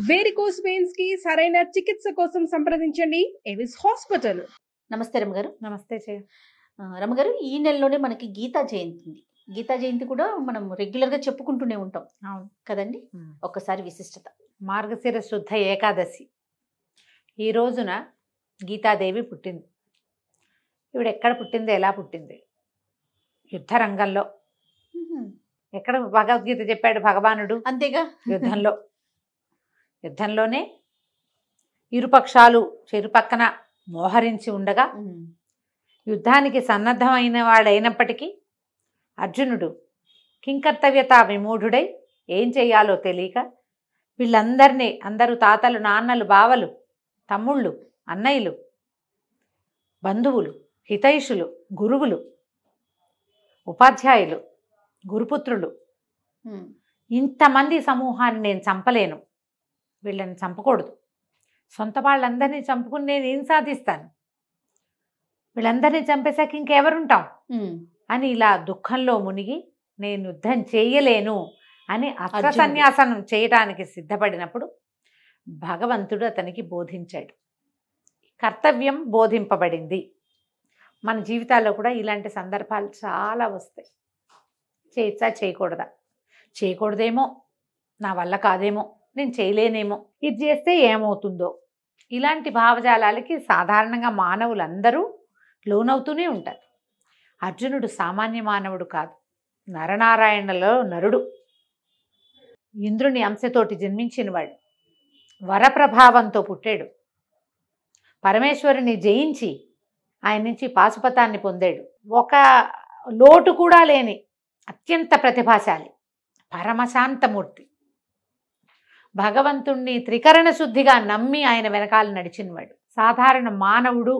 Varicose veins కి సరైన చికిత్స కోసం సంప్రదించండి ఎవిస్ హాస్పిటల్. నమస్తే రమగారు. నమస్తే రమగారు, ఈ నెలలోనే మనకి గీతా జయంతి ఉంది. గీతా జయంతి కూడా మనం రెగ్యులర్గా చెప్పుకుంటూనే ఉంటాం. అవును కదండి. ఒక్కసారి విశిష్టత. మార్గశిర శుద్ధ ఏకాదశి ఈ రోజున గీతాదేవి పుట్టింది. ఇవిడ ఎక్కడ పుట్టింది, ఎలా పుట్టింది? యుద్ధ రంగంలో. ఎక్కడ భగవద్గీత చెప్పాడు భగవానుడు? అంతేగా, యుద్ధంలోనే ఇరుపక్షాలు చెరుపక్కన మోహరించి ఉండగా యుద్ధానికి సన్నద్ధమైన వాడైనప్పటికీ అర్జునుడు కింకర్తవ్యత విమూఢుడై ఏం చెయ్యాలో తెలియక వీళ్ళందరినీ, అందరూ తాతలు, నాన్నలు, బావలు, తమ్ముళ్ళు, అన్నయ్యలు, బంధువులు, హితైషులు, గురువులు, ఉపాధ్యాయులు, గురుపుత్రులు, ఇంతమంది సమూహాన్ని నేను చంపలేను, వీళ్ళని చంపకూడదు, సొంత వాళ్ళందరినీ చంపుకుని నేను ఏం సాధిస్తాను, వీళ్ళందరినీ చంపేశాక ఇంకెవరుంటాం అని ఇలా దుఃఖంలో మునిగి నేను యుద్ధం చేయలేను అని అస్త్ర సన్యాసనం చేయడానికి సిద్ధపడినప్పుడు భగవంతుడు అతనికి బోధించాడు. కర్తవ్యం బోధింపబడింది. మన జీవితాల్లో కూడా ఇలాంటి సందర్భాలు చాలా వస్తాయి. చేయొచ్చా, చేయకూడదా, చేయకూడదేమో, నా వల్ల కాదేమో, నేను చేయలేనేమో, ఇది చేస్తే ఏమవుతుందో, ఇలాంటి భావజాలాలకి సాధారణంగా మానవులందరూ లోనవుతూనే ఉంటారు. అర్జునుడు సామాన్య మానవుడు కాదు, నరనారాయణలో నరుడు, ఇంద్రుని అంశతోటి జన్మించినవాడు, వరప్రభావంతో పుట్టాడు, పరమేశ్వరుని జయించి ఆయన నుంచి పాశుపతాన్ని పొందాడు. ఒక లోటు కూడా లేని అత్యంత ప్రతిభాశాలి, పరమశాంతమూర్తి, భగవంతుణ్ణి త్రికరణ శుద్ధిగా నమ్మి ఆయన వెనకాల నడిచినవాడు. సాధారణ మానవుడు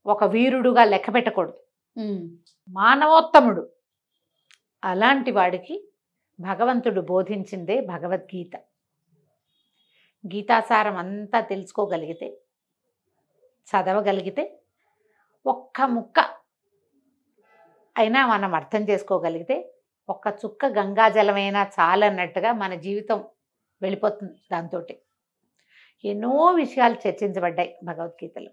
ఒక వీరుడుగా లెక్క పెట్టకూడదు, మానవోత్తముడు. అలాంటి వాడికి భగవంతుడు బోధించిందే భగవద్గీత. గీతాసారం అంతా తెలుసుకోగలిగితే, చదవగలిగితే, ఒక్క ముక్క అయినా మనం అర్థం చేసుకోగలిగితే, ఒక్క చుక్క గంగాజలమైనా చాలన్నట్టుగా మన జీవితం వెళ్ళిపోతుంది. దాంతో ఎన్నో విషయాలు చర్చించబడ్డాయి భగవద్గీతలో.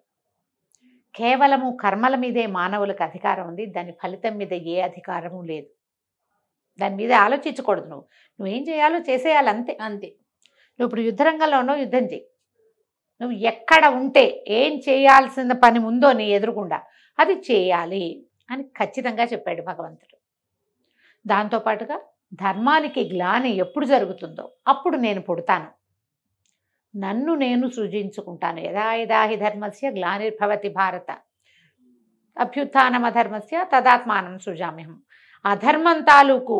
కేవలము కర్మల మీదే మానవులకు అధికారం ఉంది, దాని ఫలితం మీద ఏ అధికారము లేదు. దాని మీద ఆలోచించకూడదు. నువ్వేం చేయాలో చేసేయాలి, అంతే. నువ్వు ఇప్పుడు యుద్ధరంగంలోనో యుద్ధం చేయి, నువ్వు ఎక్కడ ఉంటే ఏం చేయాల్సిన పని ఉందో నీ ఎదురుగుండా అది చేయాలి అని ఖచ్చితంగా చెప్పాడు భగవంతుడు. దాంతోపాటుగా ధర్మానికి గ్లాని ఎప్పుడు జరుగుతుందో అప్పుడు నేను పుడతాను, నన్ను నేను సృజించుకుంటాను. యదా యదా హి ధర్మస్య గ్లానిర్భవతి భారత అభ్యుత్థానమధర్మస్య తదాత్మానం సృజామ్యహం. అధర్మం తాలూకు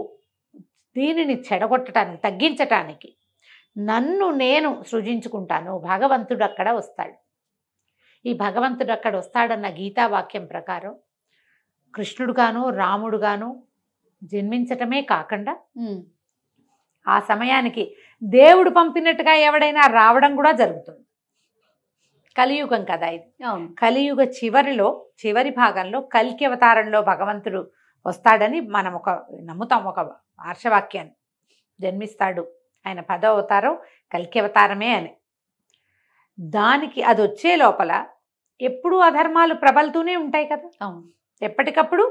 దీనిని చెడగొట్టడానికి, తగ్గించటానికి నన్ను నేను సృజించుకుంటాను. భగవంతుడు అక్కడ వస్తాడు. ఈ భగవంతుడు అక్కడ వస్తాడన్న గీతావాక్యం ప్రకారం కృష్ణుడుగాను రాముడుగాను జన్మించటమే కాకుండా ఆ సమయానికి దేవుడు పంపినట్టుగా ఎవడైనా రావడం కూడా జరుగుతుంది. కలియుగం కదా ఇది. కలియుగ చివరి భాగంలో కల్కి అవతారంలో భగవంతుడు వస్తాడని మనం నమ్ముతాం, ఒక ఆర్షవాక్యాన్ని. జన్మిస్తాడు, ఆయన 10వ అవతారం కల్కి అవతారమే అని. దానికి అది వచ్చే లోపల ఎప్పుడూ అధర్మాలు ప్రబలుతూనే ఉంటాయి కదా. ఎప్పటికప్పుడు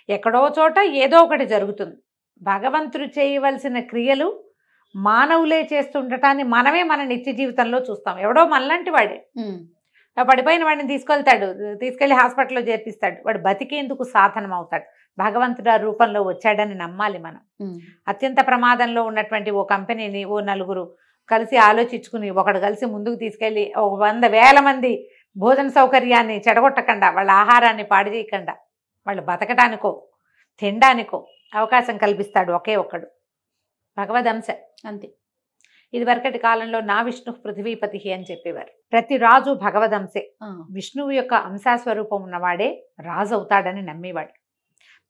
ఎక్కడో చోట ఏదో ఒకటి జరుగుతుంది. భగవంతుడు చేయవలసిన క్రియలు మానవులే చేస్తుండటాన్ని మనమే మన నిత్య జీవితంలో చూస్తాం. ఎవడో మనలాంటి వాడే పడిపోయిన వాడిని తీసుకెళ్ళి హాస్పిటల్లో చేర్పిస్తాడు. వాడు బతికేందుకు సాధనం అవుతాడు. భగవంతుడు ఆ రూపంలో వచ్చాడని నమ్మాలి మనం. అత్యంత ప్రమాదంలో ఉన్నటువంటి ఓ కంపెనీని ఓ నలుగురు కలిసి ఆలోచించుకుని ఒకడు కలిసి ముందుకు తీసుకెళ్ళి 100,000 మంది భోజన సౌకర్యాన్ని చెడగొట్టకుండా, వాళ్ళ ఆహారాన్ని పాడు చేయకుండా, వాళ్ళు బతకటానికో తినడానికో అవకాశం కల్పిస్తాడు ఒకే ఒక్కడు, భగవదంశ. అంతే. ఇదివరకటి కాలంలో నా విష్ణు పృథ్వీపతి అని చెప్పేవారు. ప్రతి రాజు భగవదంశే. విష్ణువు యొక్క అంశాస్వరూపం ఉన్నవాడే రాజు అవుతాడని నమ్మేవాడు.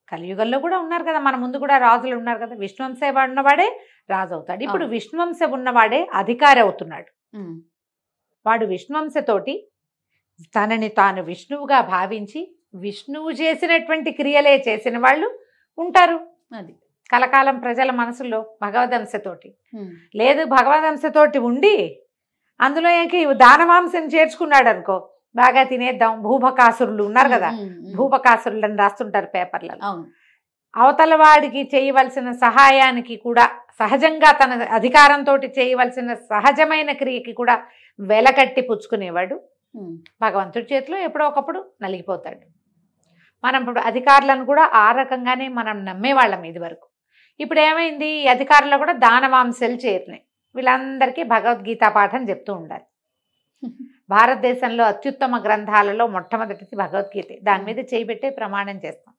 కలియుగంలో కూడా ఉన్నారు కదా, మన ముందు కూడా రాజులు ఉన్నారు కదా. విష్ణువంశ ఉన్నవాడే రాజు అవుతాడు. ఇప్పుడు విష్ణువంశ ఉన్నవాడే అధికారి అవుతున్నాడు. వాడు విష్ణువంశతోటి తనని తాను విష్ణువుగా భావించి విష్ణువు చేసినటువంటి క్రియలే చేసిన వాళ్ళు ఉంటారు. అది కలకాలం ప్రజల మనసులో భగవదంశతోటి. లేదు భగవదంశతోటి ఉండి అందులో ఏంటి దానవాంశం చేర్చుకున్నాడు అనుకో, బాగా తినేద్దాం. భూభకాసురులు ఉన్నారు కదా, భూభకాసురులని రాస్తుంటారు పేపర్లలో. అవును. అవతల వాడికి చేయవలసిన సహాయానికి కూడా, సహజంగా తన అధికారంతో చేయవలసిన సహజమైన క్రియకి కూడా వెలకట్టి పుచ్చుకునేవాడు భగవంతుడి చేతిలో ఎప్పుడో ఒకప్పుడు నలిగిపోతాడు. మనం ఇప్పుడు అధికారులను కూడా ఆ రకంగానే మనం నమ్మేవాళ్ళం ఇది వరకు. ఇప్పుడు ఏమైంది, ఈ అధికారులు కూడా దానవాంశలు చేరినాయి. వీళ్ళందరికీ భగవద్గీత పాఠం చెప్తూ ఉండాలి. భారతదేశంలో అత్యుత్తమ గ్రంథాలలో మొట్టమొదటిది భగవద్గీత. దాని మీద చేయబెట్టే ప్రమాణం చేస్తాం.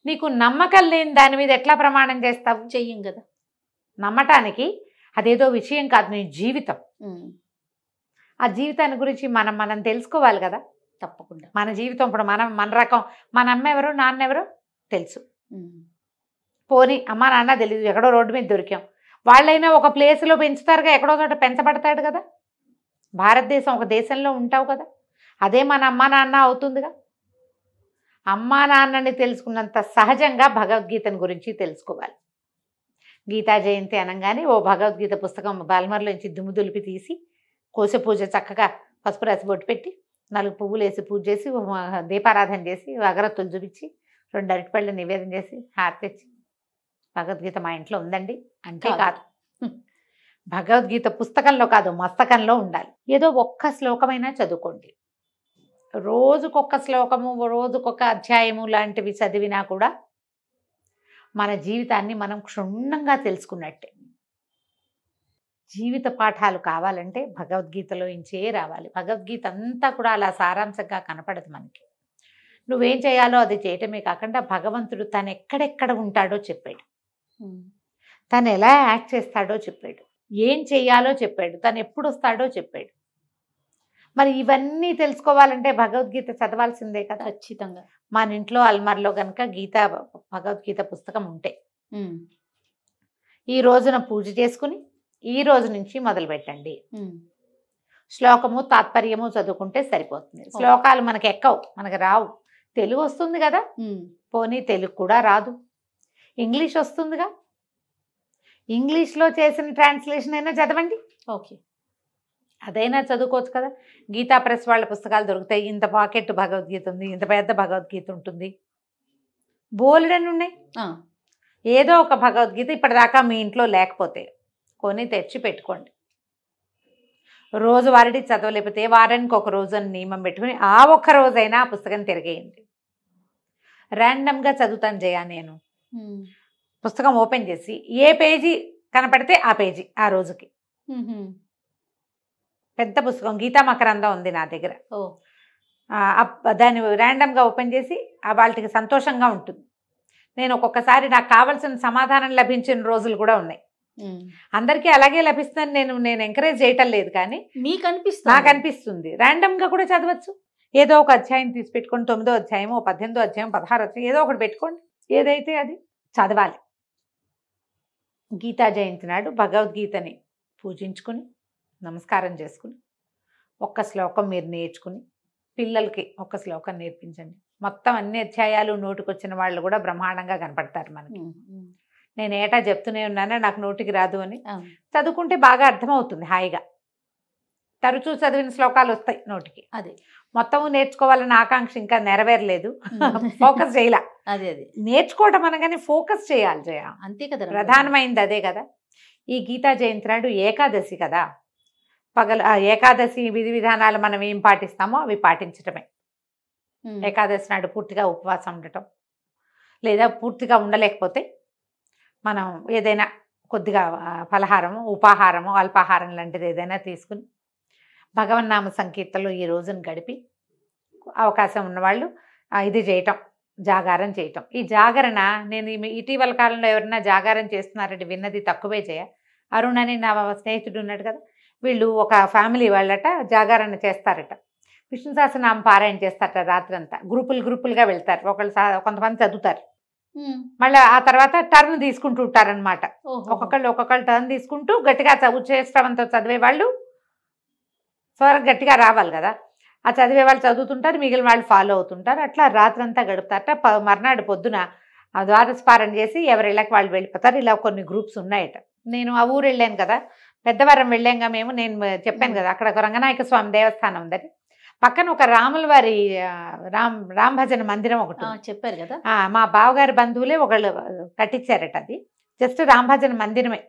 నీకు నమ్మకం లేని దాని మీద ఎట్లా ప్రమాణం చేస్తావు? చెయ్యం కదా. నమ్మటానికి అదేదో విషయం కాదు, నీ జీవితం. ఆ జీవితాన్ని గురించి మనం తెలుసుకోవాలి కదా. తప్పకుండా. మన జీవితం ఇప్పుడు మన రకం, మన అమ్మ ఎవరో నాన్న ఎవరో తెలుసు. పోనీ అమ్మ నాన్న తెలియదు, ఎక్కడో రోడ్డు మీద దొరికాం. వాళ్ళైనా ఒక ప్లేస్లో పెంచుతారుగా, ఎక్కడో చోట పెంచబడతాడు కదా. భారతదేశం ఒక దేశంలో ఉంటావు కదా, అదే మన అమ్మ నాన్న అవుతుందిగా. అమ్మా నాన్నని తెలుసుకున్నంత సహజంగా భగవద్గీతను గురించి తెలుసుకోవాలి. గీతా జయంతి అనగానే ఓ భగవద్గీత పుస్తకం బాల్మర్లోంచి దుమ్ము దులిపి తీసి, కోసె పూజ చక్కగా పసుపు రాసి బొట్టు పెట్టి 4 పువ్వులు వేసి పూజ చేసి, దీపారాధన చేసి, అగరత్తులు చూపించి, 2 అరటిపళ్ళు నివేదన చేసి, హారతి తెచ్చి, భగవద్గీత మా ఇంట్లో ఉందండి అంటే కాదు. భగవద్గీత పుస్తకంలో కాదు, మస్తకంలో ఉండాలి. ఏదో ఒక్క శ్లోకమైనా చదువుకోండి. రోజుకొక శ్లోకము, రోజుకొక అధ్యాయము లాంటివి చదివినా కూడా మన జీవితాన్ని మనం క్షుణ్ణంగా తెలుసుకున్నట్టే. జీవిత పాఠాలు కావాలంటే భగవద్గీతలో ఇంచే రావాలి. భగవద్గీత అంతా కూడా అలా సారాంశంగా కనపడదు మనకి. నువ్వేం చేయాలో అది చేయటమే కాకుండా భగవంతుడు తను ఎక్కడెక్కడ ఉంటాడో చెప్పాడు, తను ఎలా యాక్ట్ చేస్తాడో చెప్పాడు, ఏం చెయ్యాలో చెప్పాడు, తను ఎప్పుడు వస్తాడో చెప్పాడు. మరి ఇవన్నీ తెలుసుకోవాలంటే భగవద్గీత చదవాల్సిందే కదా. ఖచ్చితంగా. మన ఇంట్లో అల్మార్లో కనుక భగవద్గీత పుస్తకం ఉంటే ఈ రోజున పూజ చేసుకుని ఈ రోజు నుంచి మొదలు పెట్టండి. శ్లోకము తాత్పర్యము చదువుకుంటే సరిపోతుంది. శ్లోకాలు మనకి ఎక్కవు, మనకు రావు. తెలుగు వస్తుంది కదా, పోనీ తెలుగు కూడా రాదు, ఇంగ్లీష్ వస్తుందిగా, ఇంగ్లీష్లో చేసిన ట్రాన్స్లేషన్ అయినా చదవండి. ఓకే, అదైనా చదువుకోవచ్చు కదా. గీతా ప్రెస్ వాళ్ళ పుస్తకాలు దొరుకుతాయి. ఇంత పాకెట్ భగవద్గీత ఉంది, ఇంత పెద్ద భగవద్గీత ఉంటుంది, బోలెడని ఉన్నాయి. ఏదో ఒక భగవద్గీత ఇప్పటిదాకా మీ ఇంట్లో లేకపోతే కొని తెచ్చి పెట్టుకోండి. రోజువారీ చదవలేకపోతే వారానికి ఒక రోజు అని నియమం పెట్టుకుని ఆ ఒక్క రోజైనా ఆ పుస్తకం తిరిగేయండి. ర్యాండమ్గా చదువుతాను జయ, నేను పుస్తకం ఓపెన్ చేసి ఏ పేజీ కనపడితే ఆ పేజీ ఆ రోజుకి. పెద్ద పుస్తకం గీతా మకరందం ఉంది నా దగ్గర. దాన్ని ర్యాండమ్గా ఓపెన్ చేసి వాళ్ళకి సంతోషంగా ఉంటుంది. నేను ఒక్కొక్కసారి నాకు కావాల్సిన సమాధానం లభించిన రోజులు కూడా ఉన్నాయి. అందరికీ అలాగే లభిస్తుందని నేను ఎంకరేజ్ చేయటం లేదు, కానీ మీకు అనిపిస్తుంది, నాకు అనిపిస్తుంది. ర్యాండమ్గా కూడా చదవచ్చు. ఏదో ఒక అధ్యాయం తీసి పెట్టుకోండి, 9వ అధ్యాయం, 18వ అధ్యాయం, 16వ అధ్యాయం, ఏదో ఒకటి పెట్టుకోండి. ఏదైతే అది చదవాలి. గీతా జయంతి నాడు భగవద్గీతని పూజించుకుని నమస్కారం చేసుకుని ఒక్క శ్లోకం మీరు నేర్చుకుని పిల్లలకి ఒక్క శ్లోకం నేర్పించండి. మొత్తం అన్ని అధ్యాయాలు నోటికొచ్చిన వాళ్ళు కూడా బ్రహ్మాండంగా కనపడతారు మనకి. నేను ఏటా చెప్తూనే ఉన్నానే నాకు నోటికి రాదు అని. చదువుకుంటే బాగా అర్థమవుతుంది హాయిగా. తరచూ చదివిన శ్లోకాలు వస్తాయి నోటికి. అదే మొత్తం నేర్చుకోవాలన్న ఆకాంక్ష ఇంకా నెరవేరలేదు, ఫోకస్ చేయాల. అదే నేర్చుకోవటం అనగానే ఫోకస్ చేయాలి జయ, అంతే కదా. ప్రధానమైంది అదే కదా. ఈ గీతా జయంతి నాడు ఏకాదశి కదా, ఏకాదశి విధి విధానాలు మనం ఏం పాటిస్తామో అవి పాటించటమే. ఏకాదశి నాడు పూర్తిగా ఉపవాసం ఉండటం, లేదా పూర్తిగా ఉండలేకపోతే మనం ఏదైనా కొద్దిగా ఫలహారము, ఉపాహారము, అల్పాహారం లాంటిది ఏదైనా తీసుకుని భగవన్నామ సంకీర్తనలో ఈ రోజును గడిపి, అవకాశం ఉన్నవాళ్ళు ఇది చేయటం, జాగారం చేయటం. ఈ జాగరణ నేను ఇటీవల కాలంలో ఎవరైనా జాగారం చేస్తున్నారంటే విన్నది తక్కువే చేయ. అరుణ్ అని నా స్నేహితుడు ఉన్నాడు కదా, వీళ్ళు ఒక ఫ్యామిలీ వాళ్ళట జాగారణ చేస్తారట. విష్ణు సహస్రనామం పారాయణ చేస్తారట రాత్రంతా. గ్రూపులుగా వెళ్తారు. కొంతమంది చదువుతారు, మళ్ళీ ఆ తర్వాత టర్న్ తీసుకుంటూ ఉంటారనమాట. ఒక్కొక్కళ్ళు టర్న్ తీసుకుంటూ గట్టిగా చేస్తామంతా చదివే వాళ్ళు స్వరం గట్టిగా రావాలి కదా, ఆ చదివే వాళ్ళు చదువుతుంటారు, మిగిలిన వాళ్ళు ఫాలో అవుతుంటారు. అట్లా రాత్రంతా గడుపుతారట. మర్నాడు పొద్దున ద్వాదశ పారాయణ చేసి ఎవరి ఇళ్ళకి వాళ్ళు వెళ్ళిపోతారు. ఇలా కొన్ని గ్రూప్స్ ఉన్నాయట. నేను ఆ ఊరు వెళ్ళాను కదా, పెద్దవరం వెళ్ళాంగా మేము, నేను చెప్పాను కదా అక్కడ ఒక రంగనాయక స్వామి దేవస్థానం ఉందని, పక్కన ఒక రాముల వారి రామ్ భజన మందిరం ఒకటి ఉంది. చెప్పారు కదా. మా బావగారి బంధువులే ఒకళ్ళు కట్టించారట. అది జస్ట్ రామ్ భజన మందిరమే.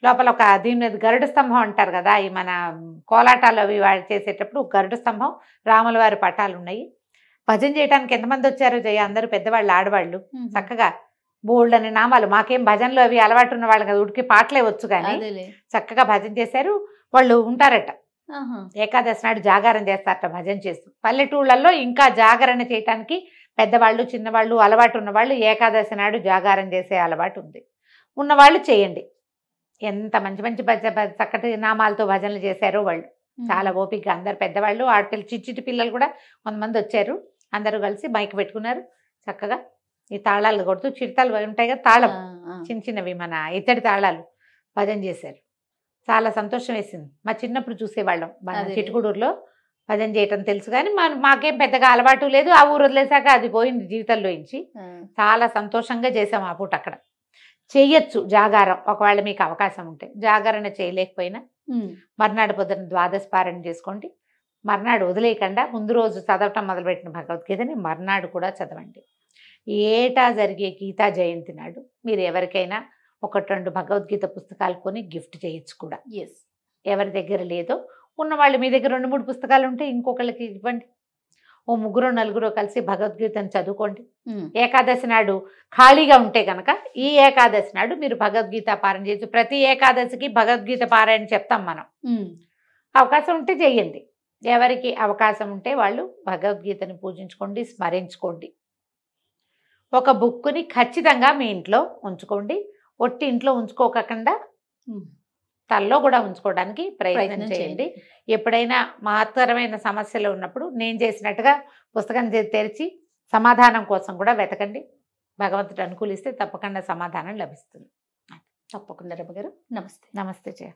లోపల ఒక దీని మీద గరుడ స్తంభం అంటారు కదా, ఈ మన కోలాటాలు అవి వాడు చేసేటప్పుడు గరుడ స్తంభం, రాముల వారి పటాలు ఉన్నాయి. భజన చేయడానికి ఎంతమంది వచ్చారో జయ, అందరూ పెద్దవాళ్ళు ఆడవాళ్ళు చక్కగా బోల్డ్ అనే నామాలు. మాకేం భజనలు అవి అలవాటు ఉన్న వాళ్ళు కదా, ఉడికి పాటలే వచ్చు కానీ చక్కగా భజన చేశారు. వాళ్ళు ఉంటారట, ఏకాదశి నాడు జాగారం చేస్తారట భజన చేస్తూ. పల్లెటూళ్ళల్లో ఇంకా జాగరణ చేయటానికి పెద్దవాళ్ళు చిన్నవాళ్ళు అలవాటు ఉన్నవాళ్ళు ఏకాదశి నాడు జాగారం చేసే అలవాటు ఉంది. ఉన్నవాళ్ళు చేయండి. ఎంత మంచి మంచి చక్కటి నామాలతో భజనలు చేశారో వాళ్ళు. చాలా ఓపికగా అందరు పెద్దవాళ్ళు, ఆడపిల్లలు, చిట్టి పిల్లలు కూడా కొంతమంది వచ్చారు. అందరూ కలిసి మైక్ పెట్టుకున్నారు. చక్కగా ఈ తాళాలు కొడుతూ, చిరుతాలు ఉంటాయి కదా తాళం, చిన్న చిన్నవి మన ఇత్తడి తాళాలు, భజన చేశారు. చాలా సంతోషం వేసింది. మా చిన్నప్పుడు చూసేవాళ్ళం మన చిట్టుగూడూరులో భజన చేయటం తెలుసు కానీ మాకేం పెద్దగా అలవాటు లేదు. ఆ ఊరు వదిలేసాక అది పోయింది జీవితంలోంచి. చాలా సంతోషంగా చేసాం ఆ పూట. అక్కడ చెయ్యొచ్చు జాగారం, ఒకవేళ మీకు అవకాశం ఉంటే. జాగరణ చేయలేకపోయినా మర్నాడు పొద్దున ద్వాదశి పారాయణ చేసుకోండి. మర్నాడు వదిలేయకుండా ముందు రోజు చదవటం మొదలుపెట్టిన భగవద్గీతని మర్నాడు కూడా చదవండి. ఏటా జరిగే గీతా జయంతి నాడు మీరు ఎవరికైనా 1-2 భగవద్గీత పుస్తకాలు కొని గిఫ్ట్ చేయొచ్చు కూడా. ఎవరి దగ్గర లేదో ఉన్నవాళ్ళు, మీ దగ్గర 2-3 పుస్తకాలు ఉంటే ఇంకొకళ్ళకి ఇవ్వండి. ఓ 3-4 కలిసి భగవద్గీతను చదువుకోండి. ఏకాదశి నాడు ఖాళీగా ఉంటే కనుక ఈ ఏకాదశి నాడు మీరు భగవద్గీత పారాయణ చేయొచ్చు. ప్రతి ఏకాదశికి భగవద్గీత పారాయణ చెప్తాం మనం. అవకాశం ఉంటే చెయ్యండి. ఎవరికి అవకాశం ఉంటే వాళ్ళు భగవద్గీతని పూజించుకోండి, స్మరించుకోండి. ఒక బుక్ని ఖచ్చితంగా మీ ఇంట్లో ఉంచుకోండి. ఒట్టి ఇంట్లో ఉంచుకోకుండా తల్లో కూడా ఉంచుకోవడానికి ప్రయత్నం చేయండి. ఎప్పుడైనా మహత్తరమైన సమస్యలు ఉన్నప్పుడు నేను చేసినట్టుగా పుస్తకం తెరిచి సమాధానం కోసం కూడా వెతకండి. భగవంతుడు అనుకూలిస్తే తప్పకుండా సమాధానం లభిస్తుంది. తప్పకుండా రమ్మ గారు. నమస్తే. నమస్తే జయ.